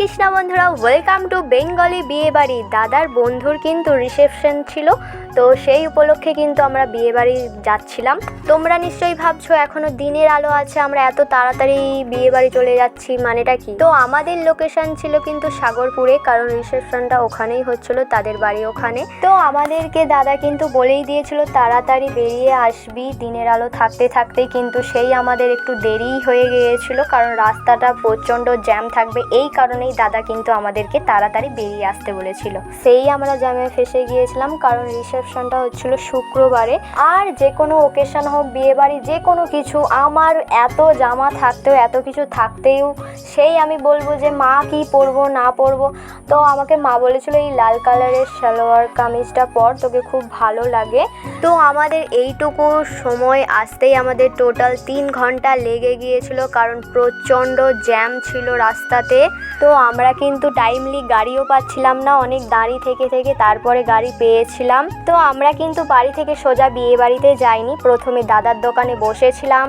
কৃষ্ণা বন্ধুরা, welcome to Bengali বিয়ে বাড়ি। দাদার বন্ধুর কিন্তু রিসেপশন ছিল, তো সেই উপলক্ষে কিন্তু আমরা বিয়ে বাড়ি যাচ্ছিলাম। তোমরা নিশ্চয়ই ভাবছো এখনো দিনের আলো আছে, আমরা এত তাড়াতাড়ি বিয়ে বাড়ি চলে যাচ্ছি, মানেটা কি? তো আমাদের লোকেশন ছিল কিন্তু সাগরপুরে, কারণ রিসেপশনটা ওখানেই হচ্ছিল, তাদের বাড়ি ওখানে। তো আমাদেরকে দাদা কিন্তু বলেই দিয়েছিল তাড়াতাড়ি বেরিয়ে আসবি, দিনের আলো থাকতে থাকতেই কিন্তু সেই আমাদের একটু দেরি হয়ে গিয়েছিল, কারণ রাস্তাটা প্রচণ্ড জ্যাম থাকবে। এই কারণেই দাদা কিন্তু আমাদেরকে তাড়াতাড়ি বেরিয়ে আসতে বলেছিল। সেই আমরা জ্যামে ফেসে গিয়েছিলাম, কারণ রিসেপশনটা হচ্ছিল শুক্রবারে। আর যে কোনো ওকেশন হোক, বিয়ে বাড়ি, যে কোনো কিছু, আমার এত জামা থাকতেও, এত কিছু থাকতেও সেই আমি বলবো যে মা কি পরবো না পরবো। তো আমাকে মা বলেছিল এই লাল কালারের সালোয়ার কামিজটা পর, তোকে খুব ভালো লাগে। তো আমাদের এইটুকু সময় আসতেই আমাদের টোটাল 3 ঘন্টা লেগে গিয়েছিল, কারণ প্রচণ্ড জ্যাম ছিল রাস্তাতে। তো আমরা কিন্তু টাইমলি গাড়িও পাচ্ছিলাম না, অনেক দাঁড়িয়ে থেকে থেকে তারপরে গাড়ি পেয়েছিলাম। তো আমরা কিন্তু বাড়ি থেকে সোজা বিয়ে বাড়িতে যাইনি, প্রথমে দাদার দোকানে বসেছিলাম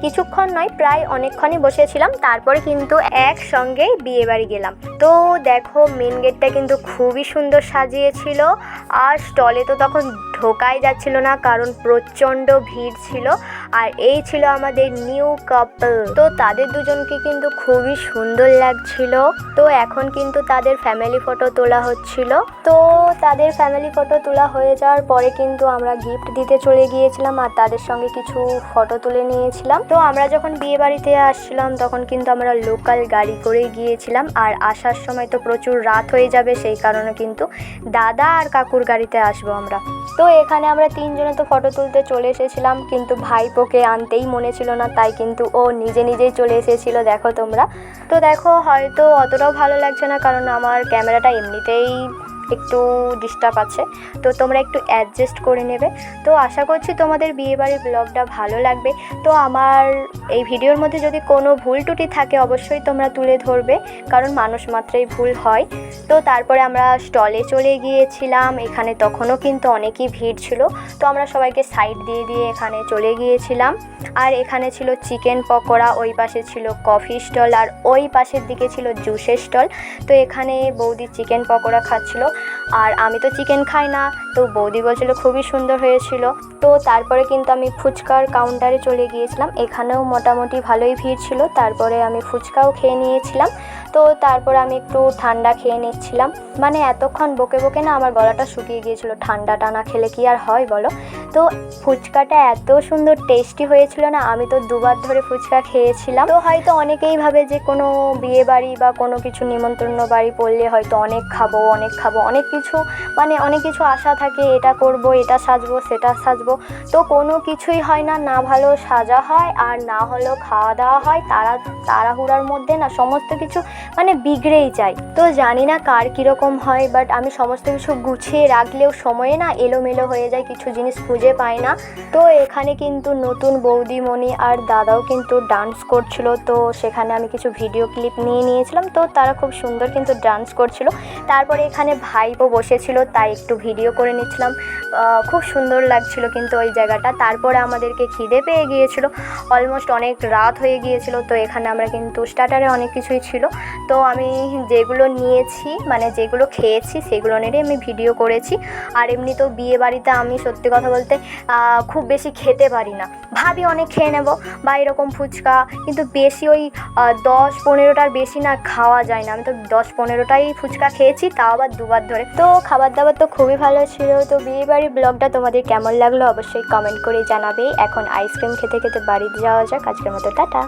কিছুক্ষণ নয়, প্রায় অনেকক্ষণই বসেছিলাম। তারপরে কিন্তু একসঙ্গেই বিয়ে বাড়ি গেলাম। তো দেখো, মেন গেটটা কিন্তু খুবই সুন্দর সাজিয়েছিল, আর স্টলে তো তখন ঢোকাই যাচ্ছিল না, কারণ প্রচণ্ড ভিড় ছিল। আর এই ছিল আমাদের নিউ কাপল। তো তাদের দুজনকে কিন্তু খুবই সুন্দর লাগছিল। তো এখন কিন্তু তাদের ফ্যামিলি ফটো তোলা হচ্ছিল। তো তাদের ফ্যামিলি ফটো তোলা হয়ে যাওয়ার পরে কিন্তু আমরা গিফট দিতে চলে গিয়েছিলাম, আর তাদের সঙ্গে কিছু ফটো তুলে নিয়েছিলাম। তো আমরা যখন বিয়ে বাড়িতে আসছিলাম তখন কিন্তু আমরা লোকাল গাড়ি করেই গিয়েছিলাম, আর আসার সময় তো প্রচুর রাত হয়ে যাবে, সেই কারণে কিন্তু দাদা আর কাকুর গাড়িতে আসবো আমরা। তো এখানে আমরা 3 জনে তো ফটো তুলতে চলে এসেছিলাম, কিন্তু ভাইপোকে আনতেই মনে ছিল না, তাই কিন্তু ও নিজেই চলে এসেছিল। দেখো তোমরা, তো দেখো হয়তো অতটাও ভালো লাগছে না, কারণ আমার ক্যামেরাটা এমনিতেই একটু ডিস্টার্ব আছে, তো তোমরা একটু অ্যাডজাস্ট করে নেবে। তো আশা করছি তোমাদের বিয়েবাড়ির ব্লগটা ভালো লাগবে। তো আমার এই ভিডিওর মধ্যে যদি কোনো ভুল ত্রুটি থাকে অবশ্যই তোমরা তুলে ধরবে, কারণ মানুষ মাত্রই ভুল হয়। তো তারপরে আমরা স্টলে চলে গিয়েছিলাম, এখানে তখনও কিন্তু অনেকই ভিড় ছিল। তো আমরা সবাইকে সাইড দিয়ে এখানে চলে গিয়েছিলাম। আর এখানে ছিল চিকেন পকোড়া, ওই পাশে ছিল কফি স্টল, আর ওই পাশের দিকে ছিল জুসের স্টল। তো এখানে বৌদি চিকেন পকোড়া খাচ্ছিল, আর আমি তো চিকেন খাই না, তো বৌদি বলছিল খুবই সুন্দর হয়েছিল। তো তারপরে কিন্তু আমি ফুচকার কাউন্টারে চলে গিয়েছিলাম, এখানেও মোটামুটি ভালোই ভিড় ছিল। তারপরে আমি ফুচকাও খেয়ে নিয়েছিলাম। তো তারপরে আমি একটু ঠান্ডা খেয়ে নিচ্ছিলাম, মানে এতক্ষণ বকে না আমার গলাটা শুকিয়ে গিয়েছিল, ঠান্ডাটা না খেলে কি আর হয় বলো। তো ফুচকাটা এত সুন্দর টেস্টি হয়েছিল না, আমি তো 2 বার ধরে ফুচকা খেয়েছিলাম। তো হয়তো অনেকেই ভাবে যে কোনো বিয়ে বাড়ি বা কোনো কিছু নিমন্ত্রণ বাড়ি পড়লে হয়তো অনেক খাবো অনেক কিছু, মানে অনেক কিছু আশা থাকে, এটা করব, এটা সাজবো, সেটা সাজবো। তো কোনো কিছুই হয় না, না ভালো সাজা হয় আর না হলেও খাওয়া দাওয়া হয়। তাড়াহুড়ার মধ্যে না সমস্ত কিছু মানে বিগড়েই যায়। তো জানি না কার কীরকম হয়, বাট আমি সমস্ত কিছু গুছিয়ে রাখলেও সময়ে না এলোমেলো হয়ে যায়, কিছু জিনিস খুঁজে পাই না। তো এখানে কিন্তু নতুন বৌদিমণি আর দাদাও কিন্তু ডান্স করছিল, তো সেখানে আমি কিছু ভিডিও ক্লিপ নিয়ে নিয়েছিলাম। তো তারা খুব সুন্দর কিন্তু ডান্স করছিল। তারপরে এখানে ভাইপো বসেছিল, তাই একটু ভিডিও করে নিচ্ছিলাম, খুব সুন্দর লাগছিল কিন্তু ওই জায়গাটা। তারপরে আমাদেরকে খিদে পেয়ে গিয়েছিল, অলমোস্ট অনেক রাত হয়ে গিয়েছিল। তো এখানে আমরা কিন্তু স্টার্টারে অনেক কিছুই ছিল, তো আমি যেগুলো নিয়েছি, মানে যেগুলো খেয়েছি সেগুলো নিয়ে আমি ভিডিও করেছি। আর এমনি তো বিয়ে বাড়িতে আমি সত্যি কথা বলতে খুব বেশি খেতে পারি না, ভাবি অনেক খেয়ে নেব বা এরকম ফুচকা, কিন্তু বেশি ওই 10-15টার বেশি না খাওয়া যায় না। আমি তো 10-15টাই ফুচকা খেয়েছি, তাও আবার 2 বার ধরে। তো খাবার দাবার তো খুবই ভালো ছিল। তো বিয়ে বাড়ির ব্লগটা তোমাদের কেমন লাগলো অবশ্যই কমেন্ট করে জানাবে। এখন আইসক্রিম খেতে খেতে বাড়ি যাওয়া যাক, আজকের মতো টাটা।